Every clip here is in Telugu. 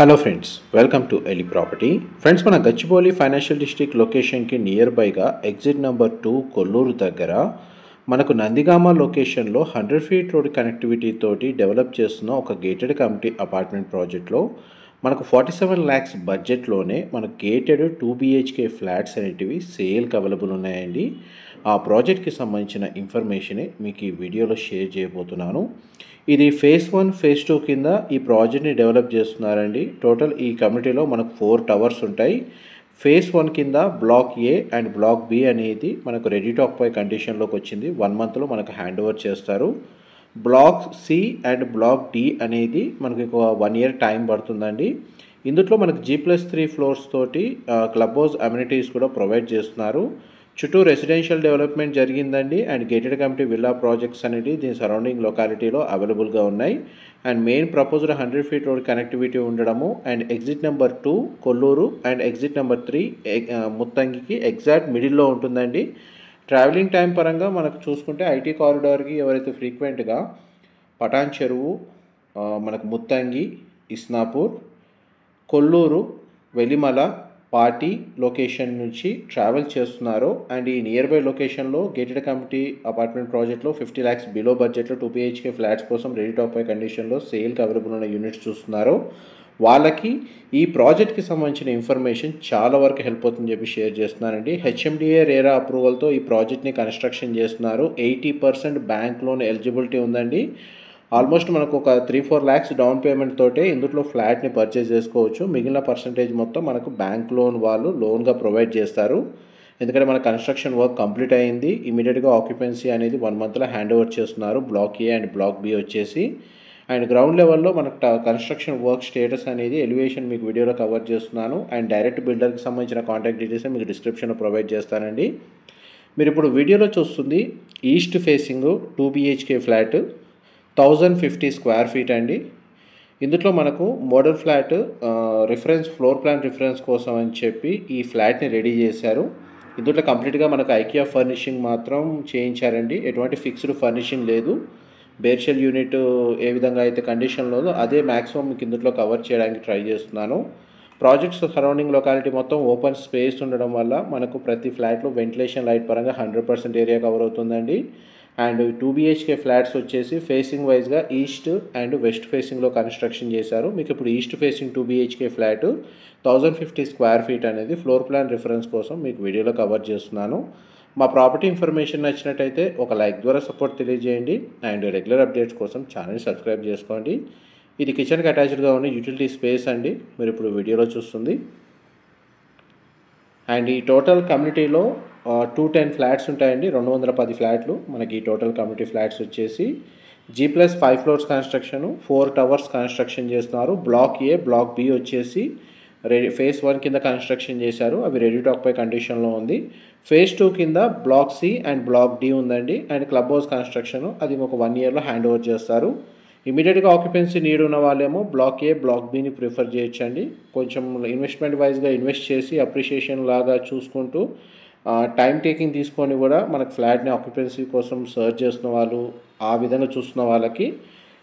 Hello friends, welcome to Eli property. Friends, మన గచ్చిబౌలి ఫైనాన్షియల్ డిస్ట్రిక్ట్ లొకేషన్కి నియర్ బైగా ఎగ్జిట్ నెంబర్ 2 కొల్లూరు దగ్గర మనకు నందిగామ లొకేషన్లో 100 ఫీట్ రోడ్ కనెక్టివిటీ తోటి డెవలప్ చేస్తున్న ఒక గేటెడ్ కమ్యూనిటీ అపార్ట్మెంట్ ప్రాజెక్ట్లో మనకు 47 lakhs బడ్జెట్లోనే మనకు గేటెడ్ 2 BHK ఫ్లాట్స్ అనేటివి సేల్కి అవైలబుల్ ఉన్నాయండి. ఆ ప్రాజెక్ట్కి సంబంధించిన ఇన్ఫర్మేషనే మీకు ఈ వీడియోలో షేర్ చేయబోతున్నాను. ఇది ఫేజ్ 1, ఫేజ్ 2 కింద ఈ ప్రాజెక్ట్ని డెవలప్ చేస్తున్నారండి. టోటల్ ఈ కమ్యూనిటీలో మనకు 4 టవర్స్ ఉంటాయి. ఫేజ్ 1 కింద block A and block B అనేది మనకు రెడీ టు ఆక్యుపై కండిషన్లోకి వచ్చింది. 1 monthలో మనకు హ్యాండ్ ఓవర్ చేస్తారు. Block C and block D అనేది మనకి ఒక 1 year టైం పడుతుందండి. ఇందులో మనకు G+3 ఫ్లోర్స్ తోటి క్లబ్ హౌస్ అమ్యూనిటీస్ కూడా ప్రొవైడ్ చేస్తున్నారు. చుట్టూ రెసిడెన్షియల్ డెవలప్మెంట్ జరిగిందండి. And gated community villa projects అనేది దీని సరౌండింగ్ లొకాలిటీలో అవైలబుల్గా ఉన్నాయి. And main proposed 100 feet road connectivity ఉండడము and exit number 2 Kollur and exit number 3 ముత్తంగికి ఎగ్జాక్ట్ మిడిల్లో ఉంటుందండి. ట్రావెలింగ్ టైం పరంగా మనకు చూసుకుంటే ఐటీ కారిడార్కి ఎవరైతే ఫ్రీక్వెంట్గా పటాన్ చెరువు, మనకు ముత్తంగి, ఇస్నాపూర్, కొల్లూరు, వెలిమల, పార్టీ లొకేషన్ నుంచి ట్రావెల్ చేస్తున్నారు అండ్ ఈ నియర్ బై లొకేషన్లో గేటెడ్ కమ్యూనిటీ అపార్ట్మెంట్ ప్రాజెక్ట్లో 50 lakhs బిలో బడ్జెట్లో 2 BHK ఫ్లాట్స్ కోసం రెడీ టు ఆక్యుపై కండిషన్లో సేల్కి అవైలబుల్ ఉన్న యూనిట్స్ చూస్తున్నారు. వాళ్ళకి ఈ ప్రాజెక్ట్కి సంబంధించిన ఇన్ఫర్మేషన్ చాలా వరకు హెల్ప్ అవుతుందని చెప్పి షేర్ చేస్తున్నానండి. HMDA రేరా అప్రూవల్తో ఈ ప్రాజెక్ట్ని కన్స్ట్రక్షన్ చేస్తున్నారు. 80% బ్యాంక్ లోన్ ఎలిజిబిలిటీ ఉందండి. ఆల్మోస్ట్ మనకు ఒక 3-4 lakhs డౌన్ పేమెంట్ తోటే ఇందులో ఫ్లాట్ని పర్చేజ్ చేసుకోవచ్చు. మిగిలిన పర్సంటేజ్ మొత్తం మనకు బ్యాంక్ లోన్ వాళ్ళు లోన్గా ప్రొవైడ్ చేస్తారు. ఎందుకంటే మన కన్స్ట్రక్షన్ వర్క్ కంప్లీట్ అయింది. ఇమీడియట్గా ఆక్యుపెన్సీ అనేది 1 monthలో హ్యాండ్ ఓవర్ చేస్తున్నారు. Block A and block B వచ్చేసి అండ్ గ్రౌండ్ లెవెల్లో మనకు కన్స్ట్రక్షన్ వర్క్ స్టేటస్ అనేది ఎలివేషన్ మీకు వీడియోలో కవర్ చేస్తున్నాను. అండ్ డైరెక్ట్ బిల్డర్కి సంబంధించిన కాంటాక్ట్ డీటెయిల్స్ మీకు డిస్క్రిప్షన్లో ప్రొవైడ్ చేస్తానండి. మీరు ఇప్పుడు వీడియోలో చూస్తుంది east facing 2 BHK flat 1050 square feet అండి. ఇందులో మనకు model flat reference floor plan reference కోసం అని చెప్పి ఈ ఫ్లాట్ని రెడీ చేశారు. ఇందులో కంప్లీట్గా మనకు ఐకియా ఫర్నిషింగ్ మాత్రం చేయించారండి. ఎటువంటి ఫిక్స్డ్ ఫర్నిషింగ్ లేదు. బేర్షెల్ యూనిట్ ఏ విధంగా అయితే కండిషన్లో అదే మ్యాక్సిమం మీకు ఇందులో కవర్ చేయడానికి ట్రై చేస్తున్నాను. ప్రాజెక్ట్స్ సరౌండింగ్ లొకాలిటీ మొత్తం ఓపెన్ స్పేస్ ఉండడం వల్ల మనకు ప్రతి ఫ్లాట్లో వెంటిలేషన్ లైట్ పరంగా 100% ఏరియా కవర్ అవుతుందండి. అండ్ 2 BHK ఫ్లాట్స్ వచ్చేసి ఫేసింగ్ వైజ్గా ఈస్ట్ అండ్ వెస్ట్ ఫేసింగ్లో కన్స్ట్రక్షన్ చేశారు. మీకు ఇప్పుడు east facing 2 BHK flat 1050 square feet అనేది ఫ్లోర్ ప్లాన్ రిఫరెన్స్ కోసం మీకు వీడియోలో కవర్ చేస్తున్నాను. మా ప్రాపర్టీ ఇన్ఫర్మేషన్ నచ్చినట్టయితే ఒక లైక్ ద్వారా సపోర్ట్ తెలియజేయండి అండ్ రెగ్యులర్ అప్డేట్స్ కోసం ఛానల్ సబ్స్క్రైబ్ చేసుకోండి. ఇది కిచెన్కి అటాచ్డ్గా ఉన్న యూటిలిటీ స్పేస్ అండి, మీరు ఇప్పుడు వీడియోలో చూస్తుంది. అండ్ ఈ టోటల్ కమ్యూనిటీలో 210 ఫ్లాట్స్ ఉంటాయండి. 210 ఫ్లాట్లు మనకి ఈ టోటల్ కమ్యూనిటీ ఫ్లాట్స్ వచ్చేసి G+5 floors construction, 4 towers construction చేస్తున్నారు. బ్లాక్ ఏ బ్లాక్ బి వచ్చేసి ఫేజ్ 1 కింద కన్స్ట్రక్షన్ చేశారు. అవి రెడీ టు ఆక్యుపై కండిషన్లో ఉంది. ఫేజ్ 2 కింద block C and block D ఉందండి. అండ్ క్లబ్ హౌస్ కన్స్ట్రక్షన్ అది ఒక 1 yearలో హ్యాండ్ ఓవర్ చేస్తారు. ఇమీడియట్గా ఆక్యుపెన్సీ నీడ్ ఉన్న వాళ్ళేమో బ్లాక్ ఏ బ్లాక్ బిని ప్రిఫర్ చేయొచ్చండి. కొంచెం ఇన్వెస్ట్మెంట్ వైజ్గా ఇన్వెస్ట్ చేసి అప్రిషియేషన్ లాగా చూసుకుంటూ టైం టేకింగ్ తీసుకొని కూడా మనకు ఫ్లాట్ని ఆక్యుపెన్సీ కోసం సర్చ్ చేస్తున్న వాళ్ళు, ఆ విధంగా చూస్తున్న వాళ్ళకి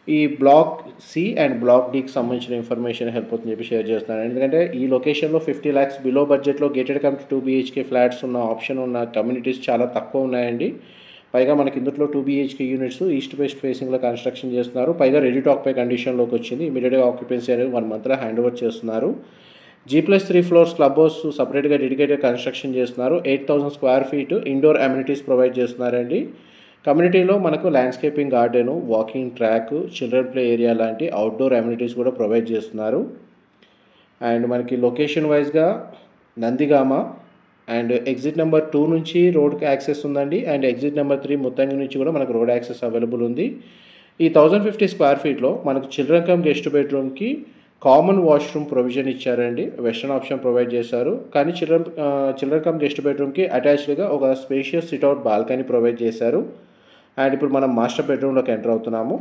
ఈ బ్లాక్ సి అండ్ బ్లాక్ డికి సంబంధించిన ఇన్ఫర్మేషన్ హెల్ప్ అవుతుందని చెప్పి షేర్ చేస్తున్నాను. ఎందుకంటే ఈ లొకేషన్లో 50 lakhs బిలో బడ్జెట్లో గేటెడ్ కమ్యూనిటీ 2 BHK ఫ్లాట్స్ ఉన్న ఆప్షన్ ఉన్న కమ్యూనిటీస్ చాలా తక్కువ ఉన్నాయండి. పైగా మనకి ఇందులో 2 BHK యూనిట్స్ ఈస్ట్ వెస్ట్ ఫేసింగ్లో కన్స్ట్రక్షన్ చేస్తున్నారు. పైగా రెడీ టు ఆక్యుపై కండిషన్లోకి వచ్చింది. ఇమీడియట్గా ఆక్యుపెన్సీ అనేది 1 monthలో హ్యాండ్ ఓవర్ చేస్తున్నారు. G+3 ఫ్లోర్స్ క్లబ్ హౌస్ సపరేట్గా డెడికేటెడ్ కన్స్ట్రక్షన్ చేస్తున్నారు. 8000 square feet indoor amenities provide చేస్తున్నారండి. కమ్యూనిటీలో మనకు landscaping garden, walking track, children play area లాంటి అవుట్డోర్ అమ్యూనిటీస్ కూడా ప్రొవైడ్ చేస్తున్నారు. అండ్ మనకి లొకేషన్ వైజ్గా నందిగామ అండ్ ఎగ్జిట్ నెంబర్ 2 నుంచి రోడ్కి యాక్సెస్ ఉందండి. అండ్ ఎగ్జిట్ నెంబర్ 3 ముత్తంగి నుంచి కూడా మనకు రోడ్ యాక్సెస్ అవైలబుల్ ఉంది. ఈ 1050 square feetలో మనకు చిల్డ్రన్ కమ్ గెస్ట్ బెడ్రూమ్కి కామన్ వాష్రూమ్ ప్రొవిజన్ ఇచ్చారండి. వెస్టర్న్ ఆప్షన్ ప్రొవైడ్ చేశారు. కానీ చిల్డ్రన్ కమ్ గెస్ట్ బెడ్రూమ్కి అటాచ్డ్గా ఒక స్పేషియస్ సిట్అవుట్ బాల్కనీ ప్రొవైడ్ చేశారు. అండ్ ఇప్పుడు మనం మాస్టర్ బెడ్రూమ్లోకి ఎంటర్ అవుతున్నాము.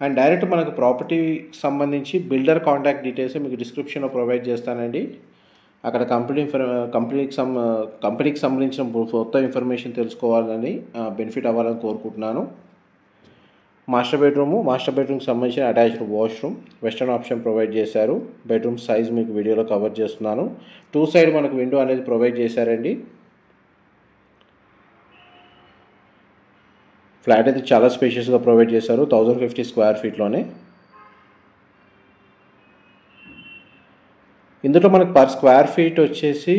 అండ్ డైరెక్ట్ మనకు ప్రాపర్టీకి సంబంధించి బిల్డర్ కాంటాక్ట్ డీటెయిల్స్ మీకు డిస్క్రిప్షన్లో ప్రొవైడ్ చేస్తానండి. అక్కడ కంపెనీకి సంబంధించిన మొత్తం ఇన్ఫర్మేషన్ తెలుసుకోవాలని, బెనిఫిట్ అవ్వాలని కోరుకుంటున్నాను. మాస్టర్ బెడ్రూమ్కి సంబంధించిన attached washroom, western option provide చేశారు. బెడ్రూమ్ సైజ్ మీకు వీడియోలో కవర్ చేస్తున్నాను. 2 సైడ్ మనకు విండో అనేది ప్రొవైడ్ చేశారండి. ఫ్లాట్ అయితే చాలా స్పేషియస్గా ప్రొవైడ్ చేశారు. 1050 స్క్వేర్ ఫీట్లోనే. ఇందులో మనకు పర్ స్క్వేర్ ఫీట్ వచ్చేసి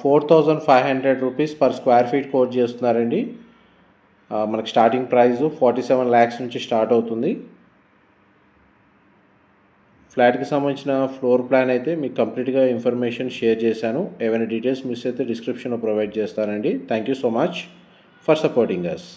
4500 rupees per square feet quote చేస్తున్నారండి. మనకు స్టార్టింగ్ ప్రైస్ 47 lakhs నుంచి స్టార్ట్ అవుతుంది. ఫ్లాట్కి సంబంధించిన ఫ్లోర్ ప్లాన్ అయితే మీకు కంప్లీట్గా ఇన్ఫర్మేషన్ షేర్ చేశాను. ఏమైనా డీటెయిల్స్ మిస్ అయితే డిస్క్రిప్షన్లో ప్రొవైడ్ చేస్తానండి. Thank you so much for supporting us.